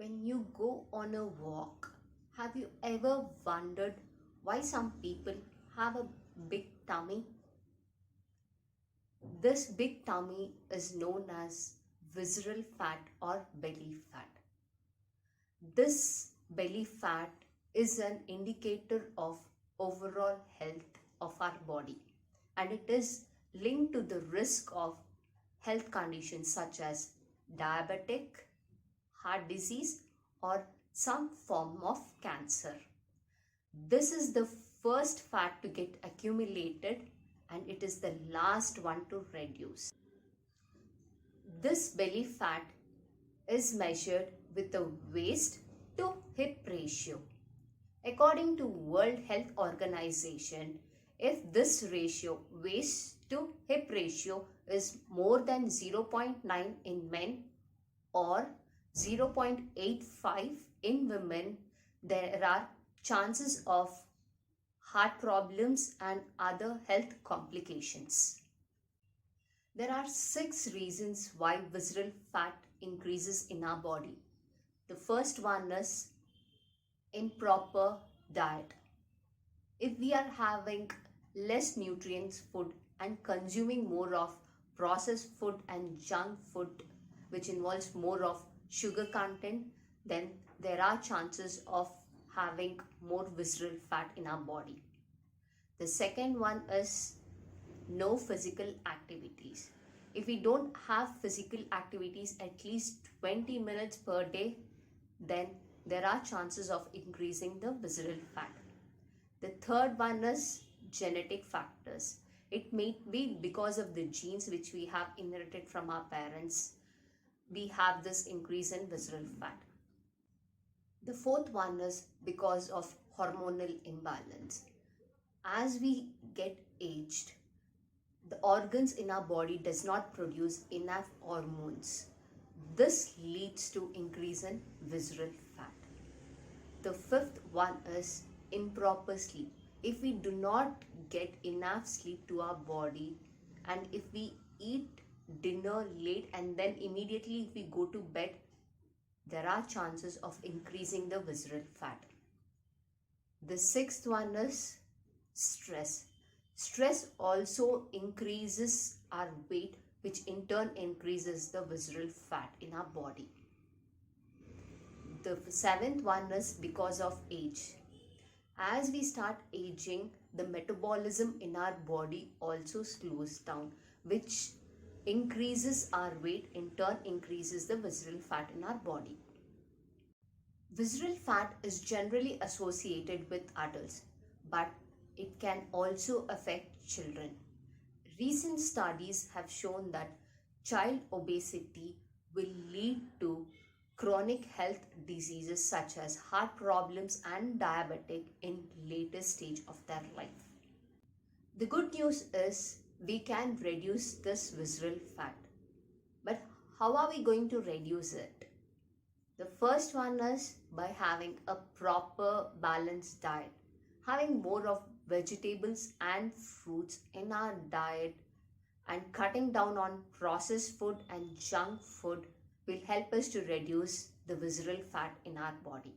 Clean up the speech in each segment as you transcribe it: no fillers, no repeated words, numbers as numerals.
When you go on a walk, have you ever wondered why some people have a big tummy? This big tummy is known as visceral fat or belly fat. This belly fat is an indicator of overall health of our body, and it is linked to the risk of health conditions such as diabetic, heart disease, or some form of cancer. This is the first fat to get accumulated and it is the last one to reduce. This belly fat is measured with the waist to hip ratio. According to World Health Organization, if this ratio, waist to hip ratio, is more than 0.9 in men or 0.85 in women, there are chances of heart problems and other health complications. There are 6 reasons why visceral fat increases in our body. The first one is improper diet. If we are having less nutrients food and consuming more of processed food and junk food, which involves more of sugar content, then there are chances of having more visceral fat in our body. The second one is no physical activities. If we don't have physical activities at least 20 minutes per day, then there are chances of increasing the visceral fat. The third one is genetic factors. It may be because of the genes which we have inherited from our parents. We have this increase in visceral fat. The fourth one is because of hormonal imbalance. As we get aged, the organs in our body does not produce enough hormones. This leads to increase in visceral fat. The fifth one is improper sleep. If we do not get enough sleep to our body, and if we eat dinner late and then immediately if we go to bed, there are chances of increasing the visceral fat. The sixth one is stress. Stress also increases our weight, which in turn increases the visceral fat in our body. The seventh one is because of age. As we start aging, the metabolism in our body also slows down, which increases our weight, in turn increases the visceral fat in our body. Visceral fat is generally associated with adults, but it can also affect children. Recent studies have shown that child obesity will lead to chronic health diseases such as heart problems and diabetic in later stage of their life. The good news is we can reduce this visceral fat. But how are we going to reduce it? The first one is by having a proper balanced diet. Having more of vegetables and fruits in our diet and cutting down on processed food and junk food will help us to reduce the visceral fat in our body.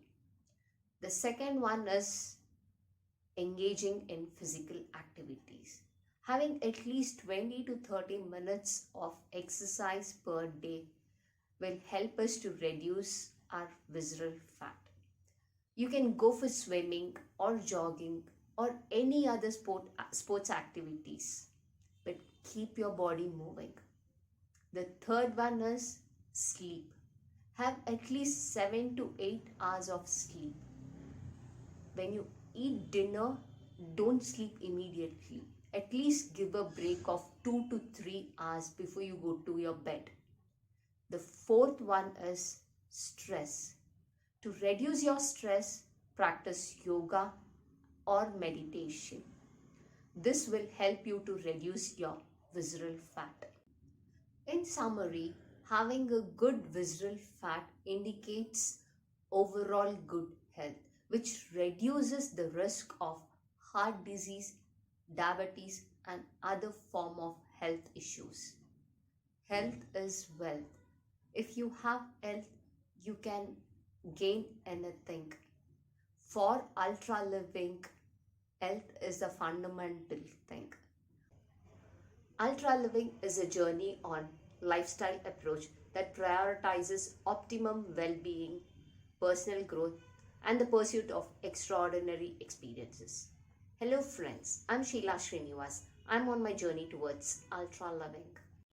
The second one is engaging in physical activities. Having at least 20 to 30 minutes of exercise per day will help us to reduce our visceral fat. You can go for swimming or jogging or any other sports activities, but keep your body moving. The third one is sleep. Have at least 7 to 8 hours of sleep. When you eat dinner, don't sleep immediately. At least give a break of 2 to 3 hours before you go to your bed. The fourth one is stress. To reduce your stress, practice yoga or meditation. This will help you to reduce your visceral fat. In summary, having a good visceral fat indicates overall good health, which reduces the risk of heart disease, diabetes, and other form of health issues. Health is wealth. If you have health, you can gain anything. For ultra living, health is the fundamental thing. Ultra living is a journey on lifestyle approach that prioritizes optimum well-being, personal growth, and the pursuit of extraordinary experiences. Hello friends, I'm Sheila Srinivas. I'm on my journey towards ultra living.